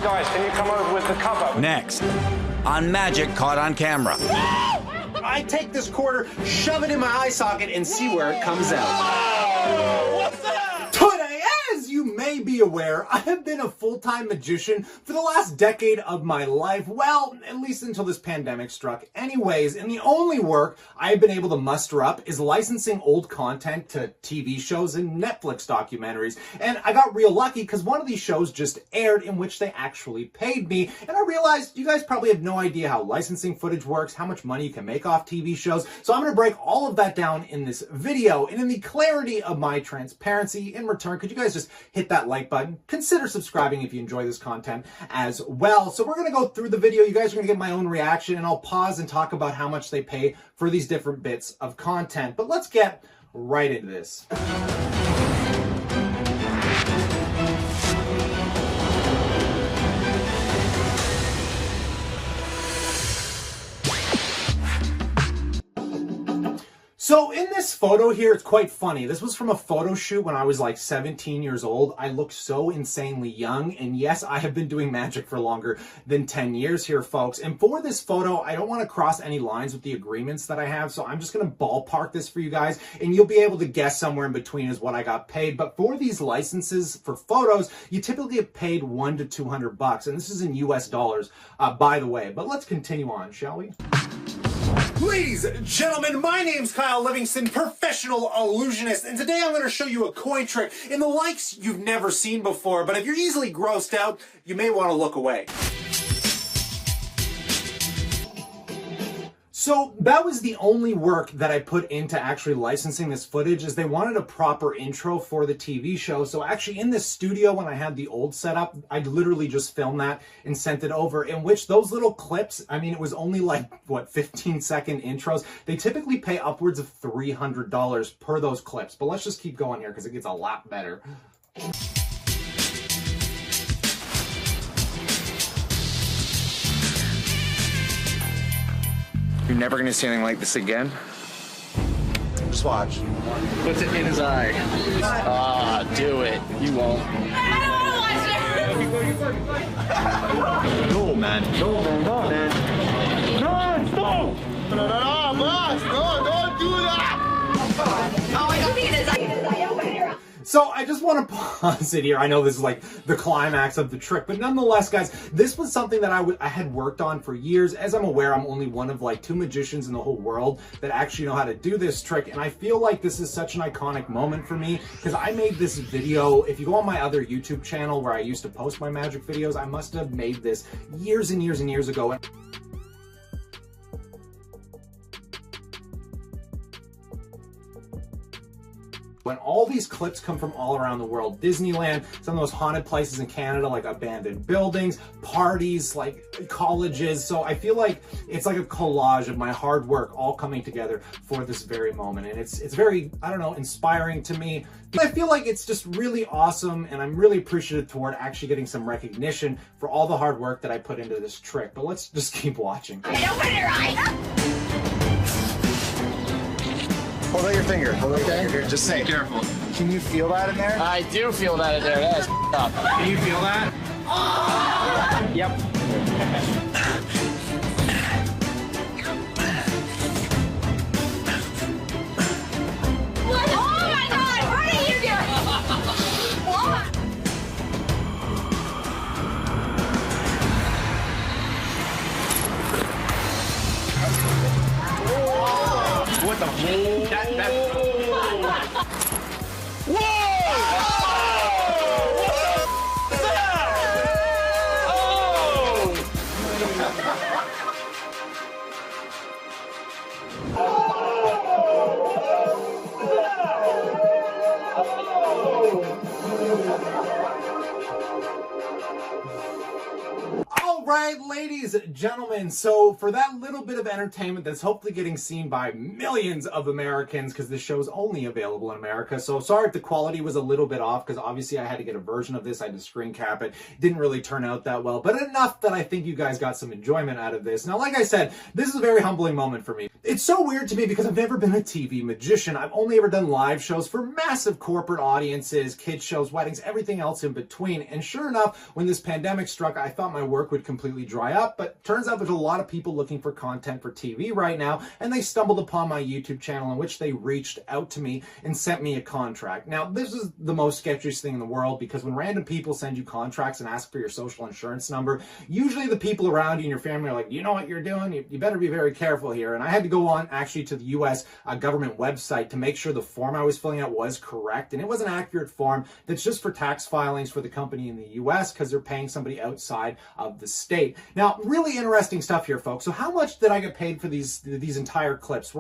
Guys, can you come over with the cover? Next, on Magic Caught on Camera. I take this quarter, shove it in my eye socket, and see where it comes out. Oh, what's that? Today, as you may be aware, I have been a full-time magician for the last decade of my life. Well, at least until this pandemic struck. Anyways, and the only work I have been able to muster up is licensing old content to TV shows and Netflix documentaries. And I got real lucky because one of these shows just aired in which they actually paid me. And I realized you guys probably have no idea how licensing footage works, how much money you can make off TV shows. So I'm going to break all of that down in this video. And in the clarity of my transparency, in return, could you guys just hit that like button? Consider subscribing if you enjoy this content as well. So we're going to go through the video. You guys are going to get my own reaction, and I'll pause and talk about how much they pay for these different bits of content. But let's get right into this. So in this photo here, it's quite funny. This was from a photo shoot when I was like 17 years old. I look so insanely young. And yes, I have been doing magic for longer than 10 years here, folks. And for this photo, I don't want to cross any lines with the agreements that I have. So I'm just going to ballpark this for you guys. And you'll be able to guess somewhere in between is what I got paid. But for these licenses for photos, you typically get paid $100 to $200. And this is in US dollars, by the way. But let's continue on, shall we? Ladies and gentlemen, my name's Kyle Livingston, professional illusionist, and today I'm going to show you a coin trick in the likes you've never seen before, but if you're easily grossed out, you may want to look away. So that was the only work that I put into actually licensing this footage, is they wanted a proper intro for the TV show. So actually in this studio, when I had the old setup, I literally just filmed that and sent it over, in which those little clips, I mean, it was only like, what, 15-second intros. They typically pay upwards of $300 per those clips. But let's just keep going here because it gets a lot better. You're never gonna see anything like this again. Just watch. Puts it in his eye. Ah, do it. You won't. No, man. No, man. No, man. No, stop! No, boss. No, don't do that! Oh my God, in his eye. So I just want to pause it here. I know this is like the climax of the trick, but nonetheless, guys, this was something that I had worked on for years. As I'm aware, I'm only one of like 2 magicians in the whole world that actually know how to do this trick. And I feel like this is such an iconic moment for me because I made this video. If you go on my other YouTube channel where I used to post my magic videos, I must have made this years and years and years ago. When all these clips come from all around the world, Disneyland, some of those haunted places in Canada, like abandoned buildings, parties, like colleges. So I feel like it's like a collage of my hard work all coming together for this very moment. And it's very, I don't know, inspiring to me. I feel like it's just really awesome, and I'm really appreciative toward actually getting some recognition for all the hard work that I put into this trick. But let's just keep watching. Open your eye. Hold out your finger. Hold out your finger. Just say. Be careful. Can you feel that in there? I do feel that in there. That's up. Can you feel that? Yep. What? Oh my God, what are you doing? What? What the? That. All right, ladies and gentlemen, so for that little bit of entertainment that's hopefully getting seen by millions of Americans, because this show is only available in America, so sorry if the quality was a little bit off, because obviously I had to get a version of this. I had to screen cap it. Didn't really turn out that well, but enough that I think you guys got some enjoyment out of this. Now, like I said, this is a very humbling moment for me. It's so weird to me because I've never been a TV magician. I've only ever done live shows for massive corporate audiences, kids shows, weddings, everything else in between. And sure enough, when this pandemic struck, I thought my work would completely dry up, but turns out there's a lot of people looking for content for TV right now, and they stumbled upon my YouTube channel in which they reached out to me and sent me a contract. Now, this is the most sketchiest thing in the world because when random people send you contracts and ask for your social insurance number, usually the people around you and your family are like, you know what you're doing? You better be very careful here. And I had to go on actually to the US government website to make sure the form I was filling out was correct. And it was an accurate form that's just for tax filings for the company in the US because they're paying somebody outside of the state. Now, really interesting stuff here, folks. So how much did I get paid for these entire clips?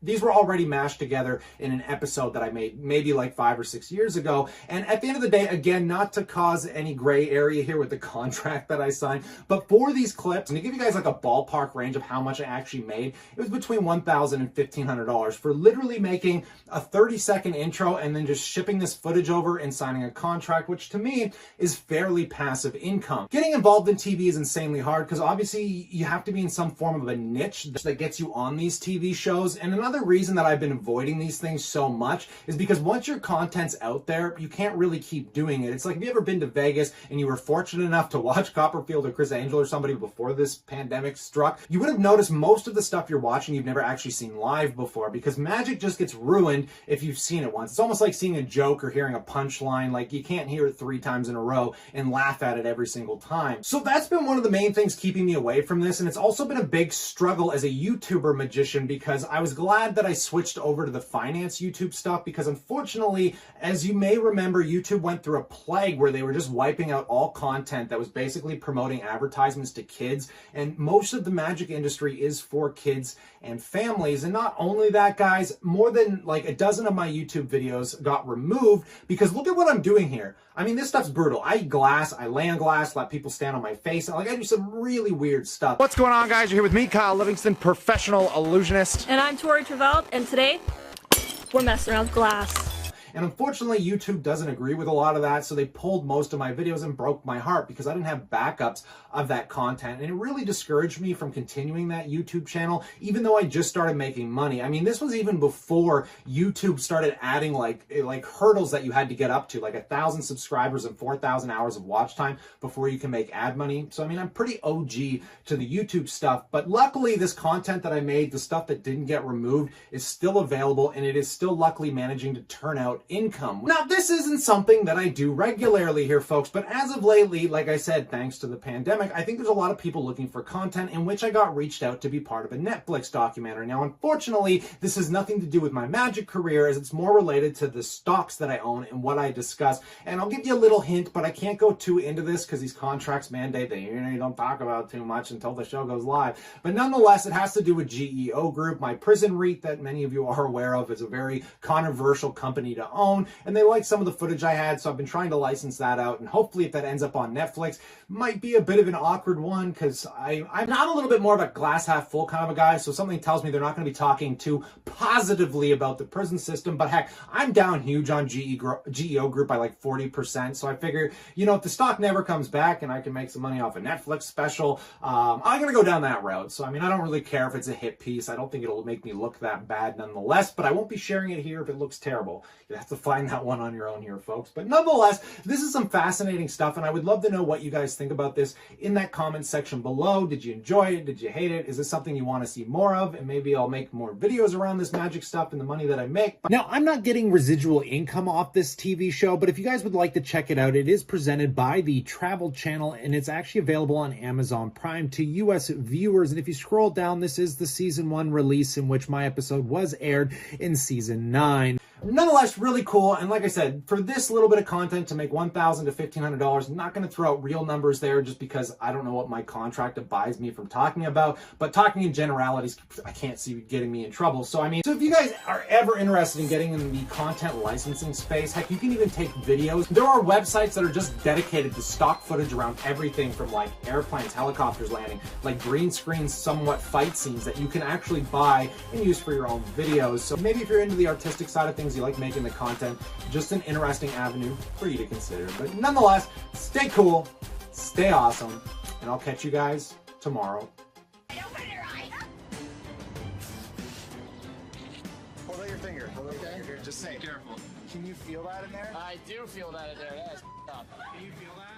These were already mashed together in an episode that I made maybe like 5 or 6 years ago. And at the end of the day, again, not to cause any gray area here with the contract that I signed, but for these clips, and to give you guys like a ballpark range of how much I actually made, it was between $1,000 and $1,500 for literally making a 30-second intro and then just shipping this footage over and signing a contract, which to me is fairly passive income. Getting involved in TV is insanely hard because obviously you have to be in some form of a niche that gets you on these TV shows. And another reason that I've been avoiding these things so much is because once your content's out there, you can't really keep doing it. It's like, have you ever been to Vegas and you were fortunate enough to watch Copperfield or Chris Angel or somebody before this pandemic struck? You would have noticed most of the stuff you're watching you've never actually seen live before because magic just gets ruined if you've seen it once. It's almost like seeing a joke or hearing a punchline. Like you can't hear it 3 times in a row and laugh at it every single time. So that's been one of the main things keeping me away from this. And it's also been a big struggle as a YouTuber magician because I was glad that I switched over to the finance YouTube stuff because unfortunately, as you may remember, YouTube went through a plague where they were just wiping out all content that was basically promoting advertisements to kids. And most of the magic industry is for kids and families. And not only that, guys, more than like a dozen of my YouTube videos got removed because look at what I'm doing here. I mean, this stuff's brutal. I eat glass, I lay on glass, let people stand on my face. Like, I do some really weird stuff. What's going on, guys? You're here with me, Kyle Livingston, professional illusionist. And I'm Tori Travelt, and today we're messing around with glass. And unfortunately, YouTube doesn't agree with a lot of that, so they pulled most of my videos and broke my heart because I didn't have backups of that content. And it really discouraged me from continuing that YouTube channel, even though I just started making money. I mean, this was even before YouTube started adding like hurdles that you had to get up to, like 1,000 subscribers and 4,000 hours of watch time before you can make ad money. So, I mean, I'm pretty OG to the YouTube stuff, but luckily this content that I made, the stuff that didn't get removed, is still available and it is still luckily managing to turn out income. Now, this isn't something that I do regularly here, folks, but as of lately, like I said, thanks to the pandemic, I think there's a lot of people looking for content in which I got reached out to be part of a Netflix documentary. Now, unfortunately, this has nothing to do with my magic career as it's more related to the stocks that I own and what I discuss. And I'll give you a little hint, but I can't go too into this because these contracts mandate that you don't talk about too much until the show goes live. But nonetheless, it has to do with GEO Group, my prison REIT that many of you are aware of. Is a very controversial company to own, and they like some of the footage I had, so I've been trying to license that out, and hopefully if that ends up on Netflix, might be a bit of an awkward one because I'm a little bit more of a glass half full kind of a guy, so something tells me they're not going to be talking too positively about the prison system, but heck, I'm down huge on GEO Group by like 40%, so I figure, you know, if the stock never comes back and I can make some money off a Netflix special, I'm going to go down that route. So, I mean, I don't really care if it's a hit piece. I don't think it'll make me look that bad nonetheless, but I won't be sharing it here if it looks terrible. You have to find that one on your own here, folks. But nonetheless, this is some fascinating stuff, and I would love to know what you guys think about this in that comment section below. Did you enjoy it? Did you hate it? Is this something you want to see more of? And maybe I'll make more videos around this magic stuff and the money that I make. Now, I'm not getting residual income off this TV show, but if you guys would like to check it out, it is presented by the Travel Channel, and it's actually available on Amazon Prime to US viewers. And if you scroll down, this is the season 1 release in which my episode was aired in season 9. Nonetheless, really cool. And like I said, for this little bit of content to make $1,000 to $1,500, I'm not going to throw out real numbers there just because I don't know what my contract abides me from talking about. But talking in generalities, I can't see getting me in trouble. So, I mean, so if you guys are ever interested in getting in the content licensing space, heck, you can even take videos. There are websites that are just dedicated to stock footage around everything from like airplanes, helicopters landing, like green screens, somewhat fight scenes that you can actually buy and use for your own videos. So maybe if you're into the artistic side of things, you like making the content, just an interesting avenue for you to consider. But nonetheless, stay cool, stay awesome, and I'll catch you guys tomorrow. finger. Okay. Here, just say. Be careful. Can you feel that in there? I do feel that in there. That's up. Can you feel that?